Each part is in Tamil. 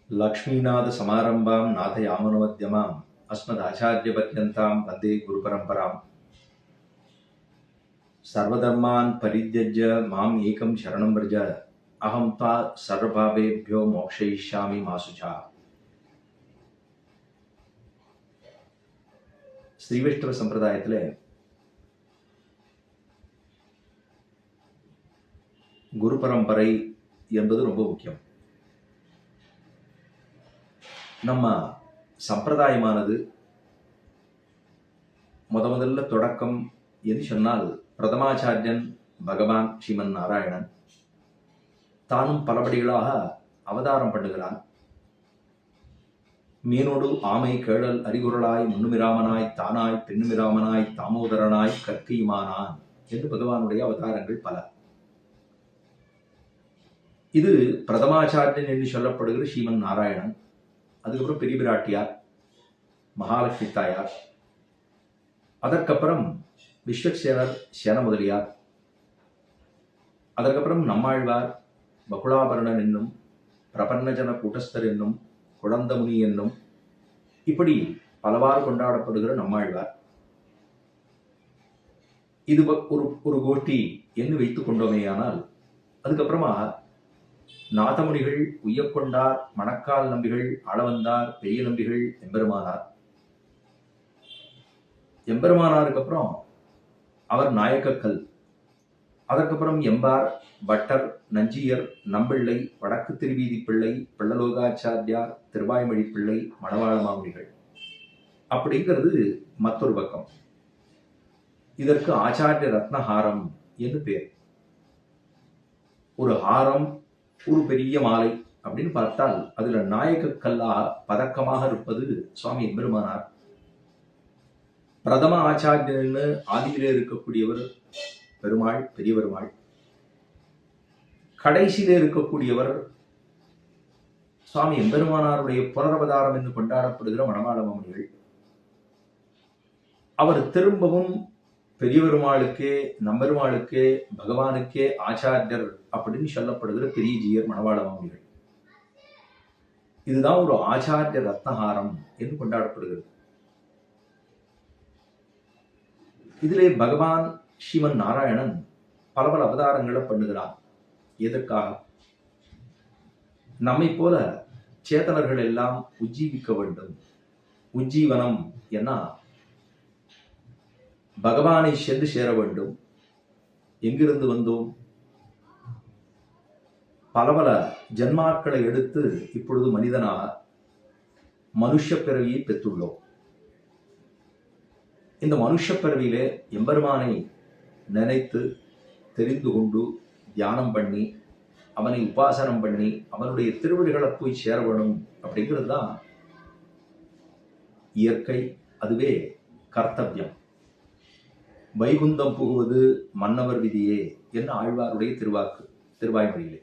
लक्ष्मीनाथसमारम्भां नाथयामुनमध्यमाम् अस्मदाचार्यपर्यन्तां वन्दे गुरुपरम्परां सर्वधर्मान् परित्यज्य माम् एकं शरणं व्रज अहं त्वा सर्वपापेभ्यो मोक्षयिष्यामि मा शुचः. ஸ்ரீவைஷ்ணவ சம்பிரதாயத்தில் குரு பரம்பரை என்பது ரொம்ப முக்கியம். நம்ம சம்பிரதாயமானது முதல்ல தொடக்கம் என்று சொன்னால் பிரதமாச்சாரியன் பகவான் ஸ்ரீமன் நாராயணன் தானும் பலபடிகளாக அவதாரம் பண்ணுகிறான். மீனோடு ஆமை கேழல் அறிகுறலாய் முன்னுமிராமனாய் தானாய் பெண்ணுமிராமனாய் தாமோதரனாய் கற்கையுமானான் என்று பகவானுடைய அவதாரங்கள் பல. இது பிரதமாச்சாரியன் என்று சொல்லப்படுகிற ஸ்ரீமன் நாராயணன். அதுக்கப்புறம் பெரிய பிராட்டியார், மகாலட்சுமி தாயார், அதற்கப்புறம் விஸ்வக்சேனர் சேன முதலியார், அதற்கப்புறம் நம்மாழ்வார், பகுலாபரணன் என்னும், பிரபன்னஜன கூட்டஸ்தர் என்னும், குழந்தமுனி என்னும், இப்படி பலவாறு கொண்டாடப்படுகிற நம்மாழ்வார். இது ஒரு கோஷ்டி என்று வைத்துக் கொண்டோமேயானால், அதுக்கப்புறமா நாதமுனிகள், உய்யக்கொண்டார், மணக்கால் நம்பிகள், ஆளவந்தார், பெரிய நம்பிகள், எம்பெருமானார். எம்பெருமானாருக்கு அப்புறம் அவர் நாயக்கக்கல், அதற்கப்புறம் எம்பார், பட்டர், நஞ்சியர், நம்பிள்ளை, வடக்கு திருவீதி பிள்ளை, பிள்ளலோகாச்சாரியார், திருவாய்மொழி பிள்ளை, மணவாள மாமுனிகள். அப்படிங்கிறது மற்றொரு பக்கம். இதற்கு ஆச்சாரிய ரத்னஹாரம் என்று பேர். ஒரு ஹாரம், ஒரு பெரிய மாலை அப்படின்னு பார்த்தால் அதுல நாயக்கல்லா பதக்கமாக இருப்பது சுவாமி எம்பெருமானார். பிரதம ஆச்சாரியன்னு ஆதியிலே இருக்கக்கூடியவர் பெருமாள், பெரிய பெருமாள். கடைசியிலே இருக்கக்கூடியவர் சுவாமி எம்பெருமானாருடைய புனரவதாரம் என்று கொண்டாடப்படுகிற மணவாள மாமுனிகள். அவர் திரும்பவும் பெரிய பெருமாளுக்கே, நம்பெருமாளுக்கே, பகவானுக்கே ஆச்சாரியர் அப்படின்னு சொல்லப்படுகிற பெரிய ஜீயர் மணவாள மாமுனிகள். இதுதான் ஒரு ஆச்சாரிய ரத்னஹாரம் என்று கொண்டாடப்படுகிறது. இதிலே பகவான் ஸ்ரீமன் நாராயணன் பல பல அவதாரங்களை பண்ணுகிறான். எதற்காக? நம்மை போல சேத்தனர்கள் எல்லாம் உஜ்ஜீவிக்க வேண்டும். உஜ்ஜீவனம் என்ன? பகவானை சென்று சேர வேண்டும். எங்கிருந்து வந்தோம்? பல பல ஜன்மாக்களை எடுத்து இப்பொழுது மனிதனாக மனுஷ பிறவியை பெற்றுள்ளோம். இந்த மனுஷ பிறவியிலே எம்பெருமானை நினைத்து தெரிந்து கொண்டு தியானம் பண்ணி அவனை உபாசனம் பண்ணி அவனுடைய திருவடிகளை போய் சேர வேணும் அப்படிங்கிறது தான் இயற்கை. அதுவே கர்த்தவியம். வைகுந்தம் புகுவது மன்னவர் விதியே என்று ஆழ்வாருடைய திருவாக்கு, திருவாய்மொழியிலே.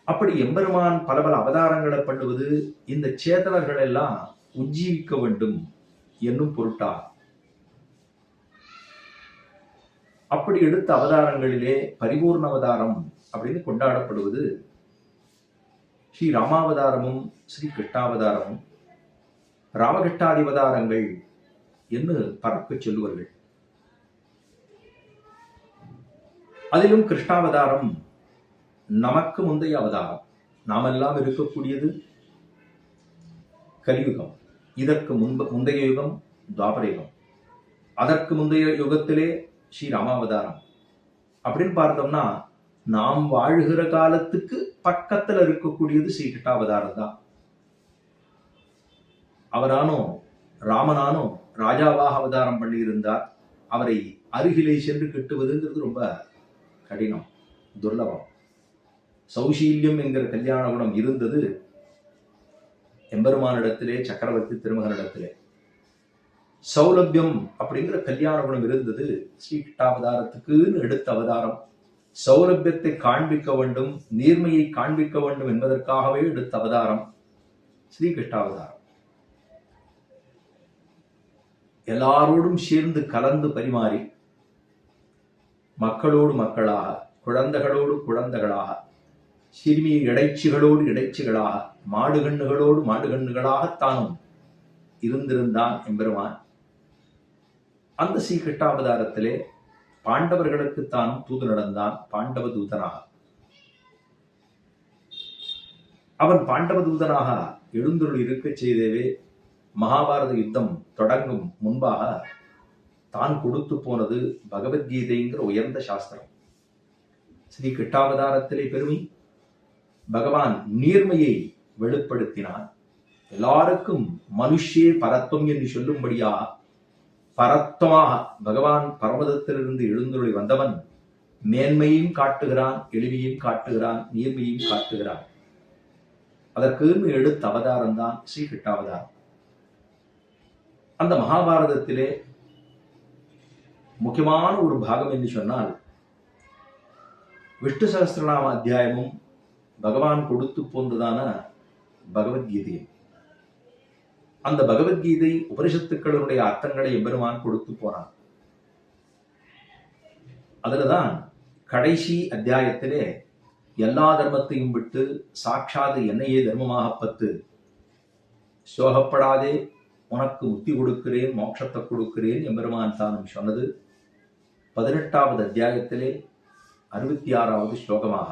அப்படி எம்பெருமான் பல பல அவதாரங்களை பண்ணுவது இந்த சேத்தனர்கள் எல்லாம் உஜ்ஜீவிக்க வேண்டும் என்னும் பொருட்டா. அப்படி எடுத்த அவதாரங்களிலே பரிபூர்ண அவதாரம் அப்படின்னு கொண்டாடப்படுவது ஸ்ரீ ராமாவதாரமும் ஸ்ரீ கிருஷ்ணாவதாரமும். ராமகிருஷ்ணாதி அவதாரங்கள் என்று பரப்ப சொல்லுவார்கள். அதிலும் கிருஷ்ணாவதாரம் நமக்கு முந்தைய அவதாரம். நாமெல்லாம் இருக்கக்கூடியது கலியுகம். இதற்கு முந்தைய யுகம் துவாபர யுகம். அதற்கு முந்தைய யுகத்திலே ஸ்ரீ ராமாவதாரம். அப்படின்னு பார்த்தோம்னா நாம் வாழ்கிற காலத்துக்கு பக்கத்துல இருக்கக்கூடியது ஸ்ரீ கிருஷ்ணாவதாரம் தான். அவரானோ ராமனானோ ராஜாவாக அவதாரம் பண்ணி இருந்தார். அவரை அருகிலே சென்று கட்டுவதுங்கிறது ரொம்ப கடினம், துர்லபம். சௌசீல்யம் என்கிற கல்யாண குணம் இருந்தது எம்பெருமானிடத்திலே, சக்கரவர்த்தி திருமகனிடத்திலே. சௌலபியம் அப்படிங்கிற கல்யாண குணம் இருந்தது ஸ்ரீ கிருஷ்ணாவதாரத்துக்குன்னு எடுத்த அவதாரம். சௌலபியத்தை காண்பிக்க வேண்டும், நீர்மையை காண்பிக்க வேண்டும் என்பதற்காகவே எடுத்த அவதாரம் ஸ்ரீ கிருஷ்ணாவதாரம். எல்லாரோடும் சேர்ந்து கலந்து பரிமாறி மக்களோடு மக்களாக, குழந்தைகளோடு குழந்தைகளாக சிறுமி இடைச்சிகளோடு இடைச்சிகளாக, மாடுகண்ணுகளோடு மாடுகண்ணுகளாகத்தானும் இருந்திருந்தான் எம்பெருமான். அந்த ஸ்ரீகிருஷ்ணாவதாரத்திலே பாண்டவர்களுக்குத்தானும் தூது நடந்தான், பாண்டவ தூதனாக. அவன் பாண்டவ தூதனாக எழுந்தருள் இருக்கச் செய்தவே மகாபாரத யுத்தம் தொடங்கும் முன்பாக தான் கொடுத்து போனது பகவத்கீதைங்கிற உயர்ந்த சாஸ்திரம். ஸ்ரீ கிருஷ்ணாவதாரத்திலே பெருமை, பகவான் நீர்மையை வெளிப்படுத்தினான். எல்லாருக்கும் மனுஷே பரத்வம் என்று சொல்லும்படியா பரத்வமாக பகவான் பரமதத்திலிருந்து எழுந்தருளி வந்தவன் மேன்மையும் காட்டுகிறான், எளிமையும் காட்டுகிறான், நீர்மையும் காட்டுகிறான். அதற்கு எடுத்த அவதாரம் தான் ஸ்ரீ கிருஷ்ணாவதாரம். அந்த மகாபாரதத்திலே முக்கியமான ஒரு பாகம் என்று சொன்னால் விஷ்ணு சகஸ்ரநாம அத்தியாயமும் பகவான் கொடுத்து போன்றதான பகவத்கீதை. அந்த பகவத்கீதை உபனிஷத்துக்களுடைய அர்த்தங்களை எம்பெருமான் கொடுத்து போனான். அதுலதான் கடைசி அத்தியாயத்திலே எல்லா தர்மத்தையும் விட்டு சாட்சாது என்னையே தர்மமாக பத்து, சோகப்படாதே, உனக்கு முக்தி கொடுக்கிறேன், மோட்சத்தை கொடுக்கிறேன் எம்பெருமான் தானும் சொன்னது 18வது அத்தியாயத்திலே 66வது ஸ்லோகமாக.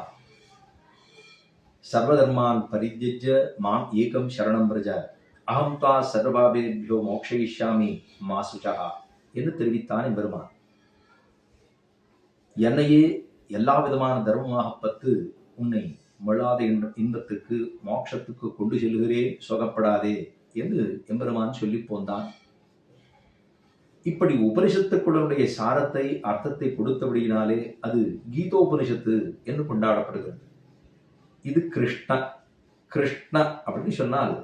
சர்வதர்மான் பரித்யஜ்ய மாம் ஏகம் சரணம் பிரஜ அகம் தா சர்வபாவேபியோ மோக்ஷயிஷ்யாமி மா சுசஹா என்று தெரிவித்தான் எம்பெருமான். என்னையே எல்லா விதமான தர்மமாக பத்து, உன்னை மழாத இன்பத்துக்கு மோட்சத்துக்கு கொண்டு செல்கிறேன், சோகப்படாதே என்று எம்பெருமான் சொல்லி போந்தான். இப்படி உபனிஷத்துக்களுடைய சாரத்தை அர்த்தத்தை கொடுத்தபடியினாலே அது கீதோபனிஷத்து என்று கொண்டாடப்படுகிறது. இது கிருஷ்ண அப்படின்னு சொன்னால்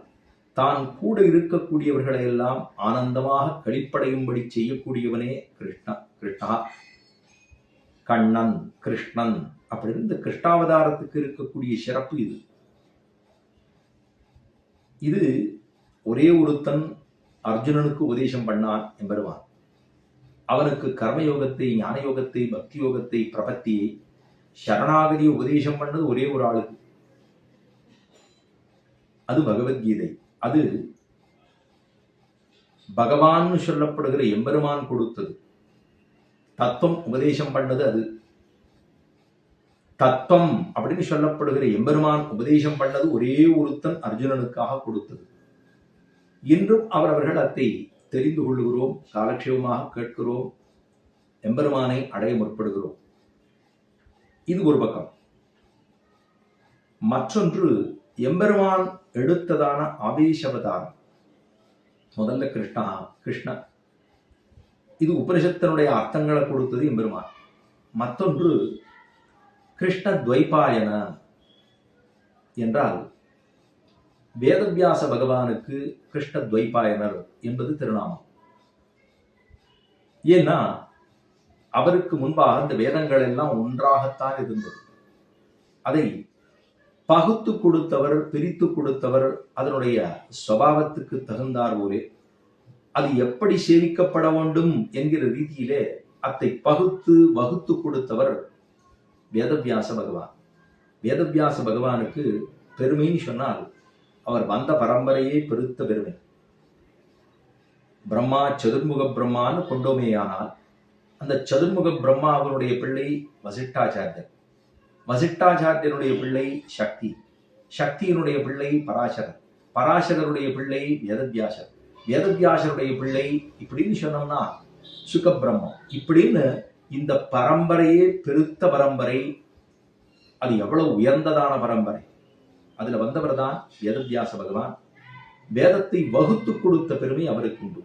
தான் கூட இருக்கக்கூடியவர்களை எல்லாம் ஆனந்தமாக கழிப்படையும்படி செய்யக்கூடியவனே கிருஷ்ணா, கண்ணன், கிருஷ்ணன் அப்படின்னு இந்த கிருஷ்ணாவதாரத்துக்கு இருக்கக்கூடிய சிறப்பு இது. இது ஒரே ஒருத்தன் அர்ஜுனனுக்கு உபதேசம் பண்ணான் என்பருவான். அவனுக்கு கர்மயோகத்தை, ஞான யோகத்தை, பக்தி யோகத்தை, பிரபத்தியை, சரணாகதியை உபதேசம் பண்ணது ஒரே ஒரு ஆளுக்கு. அது பகவத்கீதை. அது பகவான் சொல்லப்படுகிற எம்பெருமான் கொடுத்தது. தத்துவம் உபதேசம் பண்ணது அது. தத்துவம் அப்படின்னு சொல்லப்படுகிற எம்பெருமான் உபதேசம் பண்ணது ஒரே ஒருத்தன் அர்ஜுனனுக்காக கொடுத்தது. இன்றும் அவரவர்கள் அதை தெரிந்து கொள்ளுகிறோம், காலக்ஷேபமாக கேட்கிறோம், எம்பெருமானை அடைய முற்படுகிறோம். இது ஒரு பக்கம். மற்றொன்று எம்பெருமான் எடுத்ததான ஆவேசவதாரம். முதல்ல கிருஷ்ண இது உபனிஷத்தினுடைய அர்த்தங்களை கொடுத்தது எம்பெருமான். மற்றொன்று கிருஷ்ண துவைபாயன என்றால் வேதவியாச பகவானுக்கு கிருஷ்ண துவைபாயனர் என்பது திருநாமம். ஏன்னா அவருக்கு முன்பாக அந்த வேதங்கள் எல்லாம் ஒன்றாகத்தான் இருந்தது. அதை பகுத்து கொடுத்தவர், பிரித்து கொடுத்தவர், அதனுடைய சுபாவத்துக்கு தகுந்தார் போலே அது எப்படி சேவிக்கப்பட வேண்டும் என்கிற ரீதியிலே அதை பகுத்து வகுத்து கொடுத்தவர் வேதவியாச பகவான். வேதவியாச பகவானுக்கு பெருமைன்னு சொன்னால் அவர் வந்த பரம்பரையே பெருத்த பெருமை. பிரம்மா சதுர்முக பிரம்மான்னு கொண்டோமேயானால் அந்த சதுர்முக பிரம்மா அவனுடைய பிள்ளை வசிஷ்டாச்சாரியர், வசிஷ்டாச்சாரியனுடைய பிள்ளை சக்தி, சக்தியினுடைய பிள்ளை பராசரர், பராசரருடைய பிள்ளை வேதவியாசர், வேதவியாசருடைய பிள்ளை இப்படின்னு சொன்னோம்னா சுகபிரம்மம். இப்படின்னு இந்த பரம்பரையே பெருத்த பரம்பரை. அது எவ்வளவு உயர்ந்ததான பரம்பரை. அதுல வந்தவர் தான் வேதவியாச பகவான். வேதத்தை வகுத்து கொடுத்த பெருமை அவருக்கு உண்டு.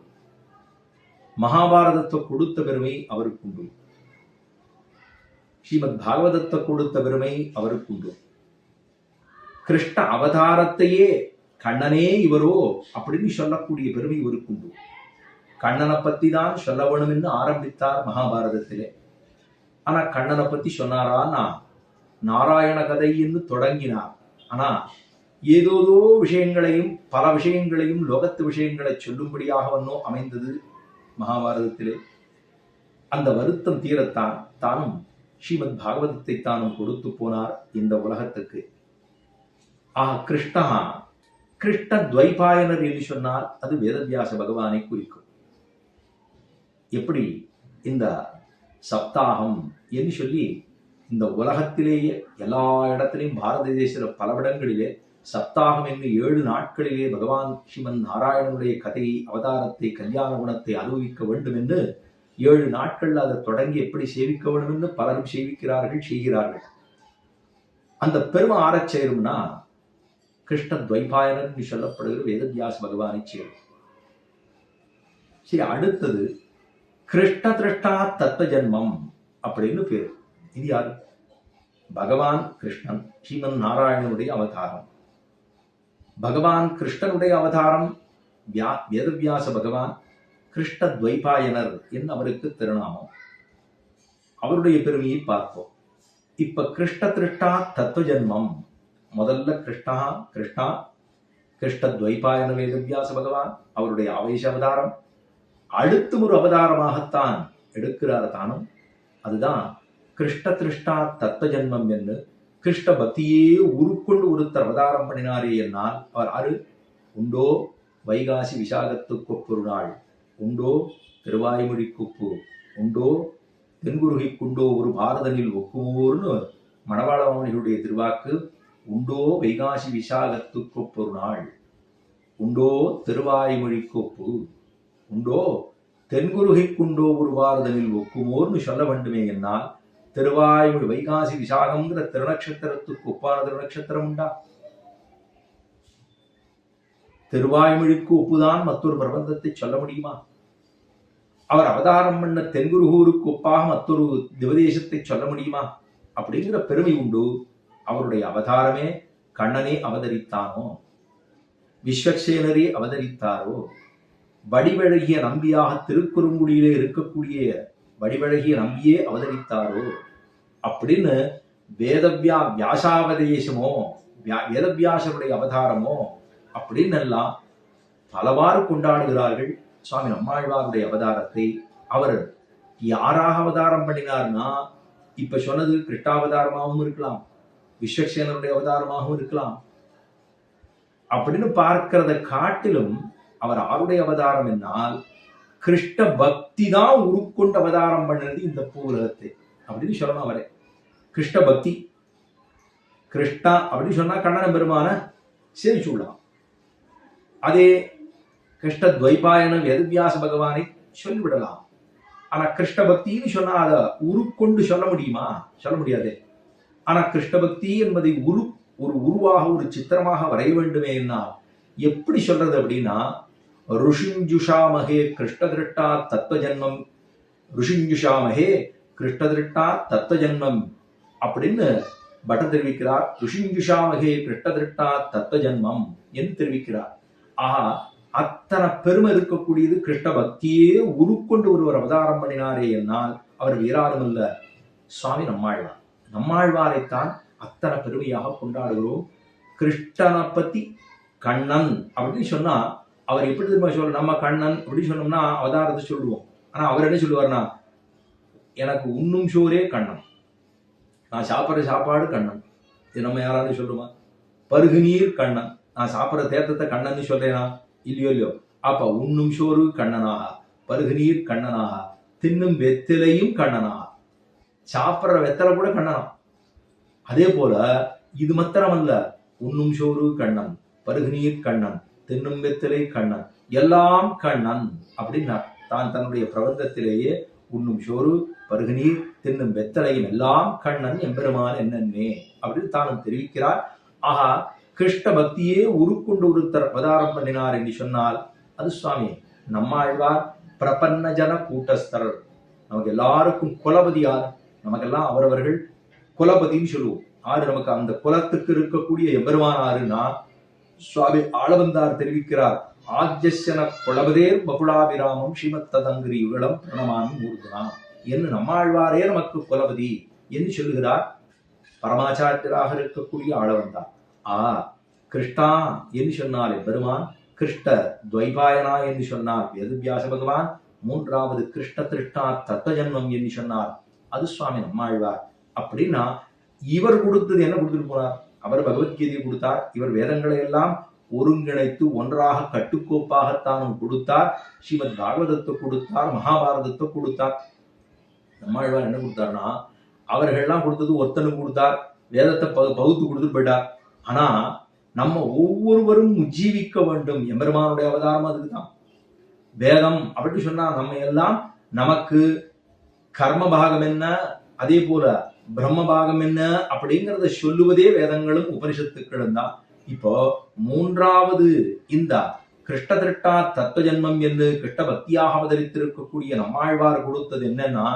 மகாபாரதத்தை கொடுத்த பெருமை அவருக்கு உண்டு. ஸ்ரீமத் பாகவதத்தை கொடுத்த பெருமை அவருக்கு உண்டு. கிருஷ்ண அவதாரத்தையே கண்ணனே இவரோ அப்படின்னு சொல்லக்கூடிய பெருமை இவருக்கு உண்டு. கண்ணனை பத்தி தான் சொல்ல வேணும் என்று ஆரம்பித்தார் மகாபாரதத்திலே. ஆனா கண்ணனை பத்தி சொன்னாரா? நாராயண கதை என்று தொடங்கினார். ஆனா ஏதோதோ விஷயங்களையும் பல விஷயங்களையும் லோகத்து விஷயங்களை சொல்லும்படியாக வந்தோ அமைந்தது மகாபாரதத்திலே. அந்த வருத்தம் தீரத்தான் தானும் ஸ்ரீமத் பாகவதத்தை தானும் கொடுத்து போனார் இந்த உலகத்துக்கு. கிருஷ்ணா கிருஷ்ண துவைபாயனர் என்று சொன்னால் அது வேதவியாச பகவானை குறிக்கும். எப்படி இந்த சப்தாகம் என்று சொல்லி இந்த உலகத்திலேயே எல்லா இடத்திலையும் பாரத தேச பல இடங்களிலே சப்தாகம் என்று 7 நாட்களிலே பகவான் ஸ்ரீமன் நாராயணனுடைய கதையை, அவதாரத்தை, கல்யாண குணத்தை அனுபவிக்க வேண்டும் என்று 7 நாட்கள் அதை தொடங்கி எப்படி சேவிக்க வேண்டும் என்று பலரும் சேவிக்கிறார்கள், செய்கிறார்கள். அந்த பெருமை ஆரச் சேரும்னா கிருஷ்ண துவைபாயனர் என்று சொல்லப்படுகிற வேதவியாச பகவானை சேரும். சரி, அடுத்தது கிருஷ்ண திருஷ்டா தத்துவ ஜன்மம் அப்படின்னு பேரு. இது யாரு? பகவான் கிருஷ்ணன் ஸ்ரீமன் நாராயணனுடைய அவதாரம். பகவான் கிருஷ்ணனுடைய அவதாரம் வேதவியாச பகவான் கிருஷ்ண துவைபாயனர் என்று அவருக்கு திருநாமம். அவருடைய பெருமையை பார்ப்போம். இப்ப கிருஷ்ண திருஷ்டா தத்துவ ஜன்மம். முதல்ல கிருஷ்ணா கிருஷ்ண துவைபாயன வேதவியாச பகவான் அவருடைய ஆவேச அவதாரம். அடுத்து ஒரு அவதாரமாகத்தான் எடுக்கிறார் தானும். அதுதான் கிருஷ்ண திருஷ்டா தத்துவ ஜன்மம் என்று கிருஷ்ண பக்தியே உருக்கொண்டு ஒருத்தர் அவதாரம் பண்ணினாரே என்னால் அவர் ஆறு? உண்டோ வைகாசி விசாகத்துக்கொப்பொரு நாள், உண்டோ திருவாய்மொழி குப்பு, உண்டோ தென்குருகைக்குண்டோ ஒரு பாரதனில் ஒக்குமோர்னு மணவாளவாணிகளுடைய திருவாக்கு. உண்டோ வைகாசி விசாகத்துக்கொப்பொரு நாள், உண்டோ திருவாய்மொழி கொப்பு, உண்டோ தென்குருகைக்குண்டோ ஒரு பாரதனில் ஒக்குமோர்னு சொல்ல வேண்டுமே என்னால் திருவாய்மொழி வைகாசி விசாகம்ங்கிற திருநக்ஷத்திரத்துக்கு ஒப்பான திருநக்ஷத்திரம் உண்டா? திருவாய்மொழிக்கு ஒப்புதான் மற்றொரு பிரபந்தத்தை சொல்ல முடியுமா? அவர் அவதாரம் பண்ண தென்குருகூருக்கு ஒப்பாக மற்றொரு திவதேசத்தை சொல்ல முடியுமா? அப்படிங்கிற பெருமை உண்டு. அவருடைய அவதாரமே கண்ணனே அவதரித்தானோ, விஸ்வக்சேனரே அவதரித்தாரோ, வடிவழகிய நம்பியாக திருக்குறுங்குடியிலே இருக்கக்கூடிய வடிவழகிய நம்பியே அவதரித்தாரோ அப்படின்னு வியாசாவதேசமோ வேதவியாசருடைய அவதாரமோ அப்படின்னு எல்லாம் பலவாறு கொண்டாடுகிறார்கள். சுவாமி நம்மாழ்வாருடைய அவதாரத்தை அவர் யாராக அவதாரம் பண்ணினார்னா, இப்ப சொன்னது கிருஷ்ணாவதாரமாகவும் இருக்கலாம், விஸ்வக்சேனருடைய அவதாரமாகவும் இருக்கலாம். அப்படின்னு பார்க்கிறத காட்டிலும் அவர் ஆருடைய அவதாரம் என்னால் கிருஷ்ண பக்தி தான் உருக்கொண்டு அவதாரம் பண்ணது இந்த பூவுலகத்தை அப்படின்னு சொல்லணும். அவரே கிருஷ்ண பக்தி, கிருஷ்ணா அப்படின்னு சொன்னா கண்ணன பெருமான சேவிச்சுடலாம். அதே கிருஷ்ண துவைபாயன வேதவியாச பகவானை சொல்லிவிடலாம். ஆனா கிருஷ்ண பக்தின்னு சொன்னா அதை உருக்கொண்டு சொல்ல முடியுமா? சொல்ல முடியாது. ஆனா கிருஷ்ண பக்தி என்பதை ஒரு உருவாக ஒரு சித்திரமாக வரைய வேண்டுமே என்ன எப்படி சொல்றது அப்படின்னா, ருஷிஞ்சுஷாமகே கிருஷ்ணதிருஷ்டா தத்துவ ஜன்மம், ருஷிஞ்சுஷாமகே கிருஷ்ணதிருஷ்டா தத்துவ ஜன்மம் அப்படின்னு பட்டர் தெரிவிக்கிறார். ருஷிஞ்சுஷாமகே கிருஷ்ணதிருஷ்டா தத்துவ ஜன்மம் என்று தெரிவிக்கிறார். ஆஹா, அத்தனை பெருமை இருக்கக்கூடியது கிருஷ்ண பக்தியே உருக்கொண்டு ஒருவர் அவதாரம் பண்ணினாரே என்னால் அவர் வேறாரும் அல்ல, சுவாமி நம்மாழ்வார். நம்மாழ்வாரைத்தான் அத்தனை பெருமையாக கொண்டாடுகிறோம். கிருஷ்ணனை பத்தி கண்ணன் அப்படின்னு சொன்னா அவர் எப்படி தெரியுமா சொல்ல, நம்ம கண்ணன் அப்படின்னு சொன்னோம்னா அவதாரத்தை சொல்லுவோம். ஆனா அவர் என்ன சொல்லுவார்னா, எனக்கு உண்ணும் சோரே கண்ணன், நான் சாப்பிட்ற சாப்பாடு கண்ணன். இது நம்ம யாராவது சொல்லுமா? பருகு நீர் கண்ணன், நான் சாப்பிட்ற தேத்தத்தை கண்ணன் சொல்றேனா? இல்லையோ. அப்ப உண்ணும் சோறு கண்ணனாக, பருகு நீர் கண்ணனாக, தின்னும் வெத்திலையும் கண்ணனாக, சாப்பிட்ற வெத்தலை கூட கண்ணனா. அதே போல இது மாத்திரமல்ல, உண்ணும் சோறு கண்ணன், பருகு நீர் கண்ணன், தின்னும் வெத்திலை கண்ணன், எல்லாம் கண்ணன் அப்படின்னா தான் தன்னுடைய பிரபந்தத்திலேயே உண்ணும் சோறு, பருகு நீர், தின்னும் வெத்தலையும் எல்லாம் கண்ணன் எம்பெருமான் என்னன்னே அப்படின்னு தானும் தெரிவிக்கிறார். ஆஹா, கிருஷ்ண பக்தியே உருக்கொண்டு ஒருத்தர் அவதாரம் பண்ணினார் என்று சொன்னால் அது சுவாமி நம்மாழ்வார். பிரபன்ன ஜன கூட்டஸ்தர், நமக்கு எல்லாருக்கும் குலபதி யார்? நமக்கெல்லாம் அவரவர்கள் குலபதின்னு சொல்லுவோம். ஆறு நமக்கு அந்த குலத்துக்கு இருக்கக்கூடிய எம்பெருமான் ஆறுன்னா சுவாமி ஆளவந்தார் தெரிவிக்கிறார். ஆஜ்யசன குலபதேர் பகுலாபிராமம் ஸ்ரீமத் ததங்கிரி யுகலம் பிரணமாமி மூர்த்தனாம் என்று நம்மாழ்வாரே நமக்கு குலபதி என்று சொல்லுகிறார். பரமாச்சாரியராக இருக்கக்கூடிய ஆளவந்தார். கிருஷ்ணா என்று சொன்னால் பெருமான், கிருஷ்ண துவைபாயனா என்று சொன்னார் வேதவியாச பகவான், மூன்றாவது கிருஷ்ண திருஷ்ணா தத்துவ ஜன்மம் என்று சொன்னார் அது சுவாமி நம்மாழ்வார். அப்படின்னா இவர் கொடுத்தது என்ன கொடுத்துட்டு போனார்? அவர் பகவத்கீதையை கொடுத்தார், இவர் வேதங்களை எல்லாம் ஒருங்கிணைத்து ஒன்றாக கட்டுக்கோப்பாகத்தானும் கொடுத்தார். ஸ்ரீமத் பாகவதத்தை கொடுத்தார், மகாபாரதத்தை கொடுத்தார். நம்மாழ்வார் என்ன கொடுத்தார்னா, அவர்கள்லாம் கொடுத்தது ஒருத்தனுக்கு கொடுத்தார், வேதத்தை பகுத்து கொடுத்துட்டு போயிட்டார். ஆனா நம்ம ஒவ்வொருவரும் உஜ்ஜீவிக்க வேண்டும். எம்பெருமானுடைய அவதாரம் அதுக்குதான். வேதம் அப்படின்னு சொன்னா நம்ம எல்லாம் நமக்கு கர்ம பாகம் என்ன, அதே போல பிரம்ம பாகம் என்ன அப்படிங்கறத சொல்லுவதே வேதங்களும் உபனிஷத்துக்களும் தான். இப்போ மூன்றாவது இந்த கிருஷ்ண திருட்டா தத்துவ ஜன்மம் என்று கிருஷ்ண பக்தியாக அவதரித்திருக்கக்கூடிய நம்மாழ்வார் கொடுத்தது என்னன்னா,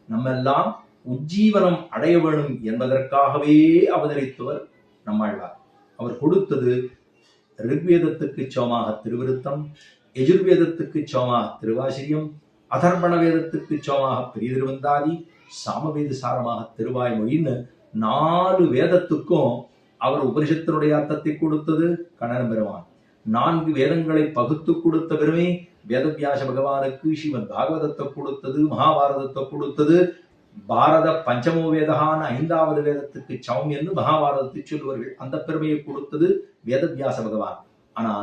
நம்ம எல்லாம் உஜ்ஜீவனம் அடைய வேணும் என்பதற்காகவே அவதரித்தவர் நம்மாழ்வார். அவர் கொடுத்தது ரிக்வேதத்துக்கு சோமாக திருவிருத்தம், எஜுர்வேதத்துக்கு சோமாக திருவாசிரியம், அதர்பண வேதத்துக்கு சோமாக பெரிய திருவந்தாதி, சாமவேத சாரமாக திருவாய்மொழின்னு 4 வேதத்துக்கும் அவர் உபனிஷத்தினுடைய அர்த்தத்தை கொடுத்தது கண்ணன் பெருமான். 4 வேதங்களை பகுத்து கொடுத்த பெருமை வேதவியாச பகவானுக்கு. ஸ்ரீமத் பாகவதத்தை கொடுத்தது, மகாபாரதத்தை கொடுத்தது. பாரத பஞ்சமோ வேதகான 5வது வேதத்துக்கு சமம் என்று மகாபாரதத்தை சொல்லுவார்கள். அந்த பெருமையை கொடுத்தது வேதவியாச பகவான். ஆனா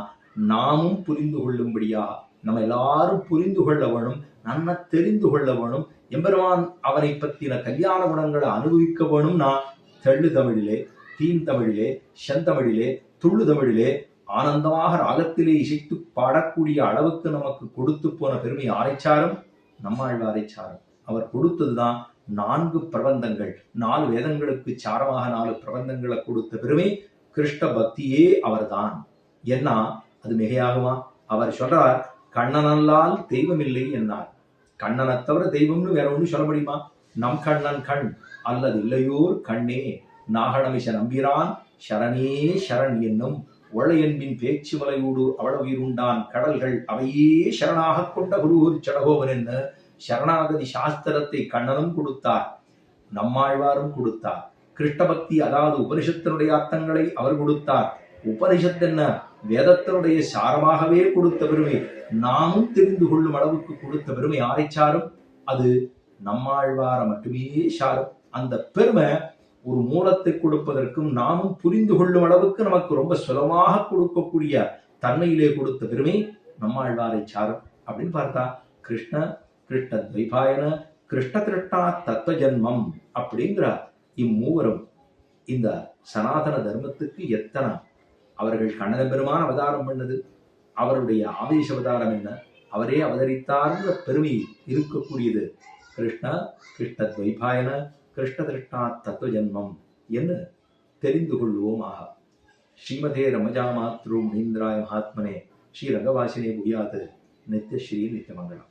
நாமும் புரிந்து கொள்ளும்படியா நம்ம எல்லாரும் புரிந்து கொள்ள வேணும், நன்ன தெரிந்து கொள்ள வேணும். எம்பெருமான் அவனை பற்றின கல்யாண குணங்களை அனுபவிக்க வேணும்னா தெள்ளு தமிழிலே, தீன் தமிழிலே, செந்தமிழிலே, துள்ளு தமிழிலே ஆனந்தமாக ராகத்திலே இசைத்து பாடக்கூடிய அளவுக்கு நமக்கு கொடுத்து போன பெருமை ஆரைச்சாரும் நம்மாழ்வாரைச்சாரும். அவர் கொடுத்ததுதான் 4 பிரபந்தங்கள், 4 வேதங்களுக்கு சாரமாக 4 பிரபந்தங்களை கொடுத்த பெருமை கிருஷ்ண பக்தியே அவர்தான். என்ன அது மிகையாகுமா? அவர் சொல்றார், கண்ணனல்லால் தெய்வம் இல்லை என்னார். கண்ணனை தவிர தெய்வம்னு வேற ஒண்ணு சொல்ல முடியுமா? நம் கண்ணன் கண் அல்லது இல்லையோர் கண்ணே நாகணமிஷ நம்பிரான் சரணே சரண் என்னும் ஒழையன்பின் பேச்சு மலையூடு அவள உயிருண்டான் கடல்கள் அவையே சரணாக கொண்ட குருகூர் சடகோவன் என்ன சரணாகதி சாஸ்திரத்தை கண்ணனும் கொடுத்தார், நம்மாழ்வாரும் கொடுத்தார். கிருஷ்ண பக்தி அதாவது உபனிஷத்தினுடைய அர்த்தங்களை அவர் கொடுத்தார். உபனிஷத் என்ன வேதத்தினுடைய சாரமாகவே கொடுத்த பெருமை நாமும் தெரிந்து கொள்ளும் அளவுக்கு கொடுத்த பெருமை ஆரைச்சாரும் அது நம்மாழ்வார மட்டுமே சாரும். அந்த பெருமை ஒரு மூலத்தை கொடுப்பதற்கும் நாமும் புரிந்து கொள்ளும் அளவுக்கு நமக்கு ரொம்ப சுலமாக கொடுக்கக்கூடிய தன்மையிலே கொடுத்த பெருமை நம்மாழ்வாரை சாரும். அப்படின்னு பார்த்தா கிருஷ்ண கிருஷ்ண துவைபாயன கிருஷ்ண திருஷ்டா தத்துவ ஜன்மம் அப்படிங்கிற இம்மூவரும் இந்த சனாதன தர்மத்துக்கு எத்தனை அவர்கள் கண்ணன பெருமான் அவதாரம் பண்ணது, அவருடைய ஆவேச அவதாரம் என்ன, அவரே அவதரித்தார்ன்ற பெருமை இருக்கக்கூடியது கிருஷ்ண கிருஷ்ண துவைபாயன கிருஷ்ண திருஷ்டா தத்துவ ஜன்மம் என்று தெரிந்து கொள்வோமாக. ஸ்ரீமதே ரமஜா மாத்ரு மஹீந்திராய மகாத்மனே ஸ்ரீ ரங்கவாசினே புயாத் நித்யஸ்ரீ நித்யமங்கலம்.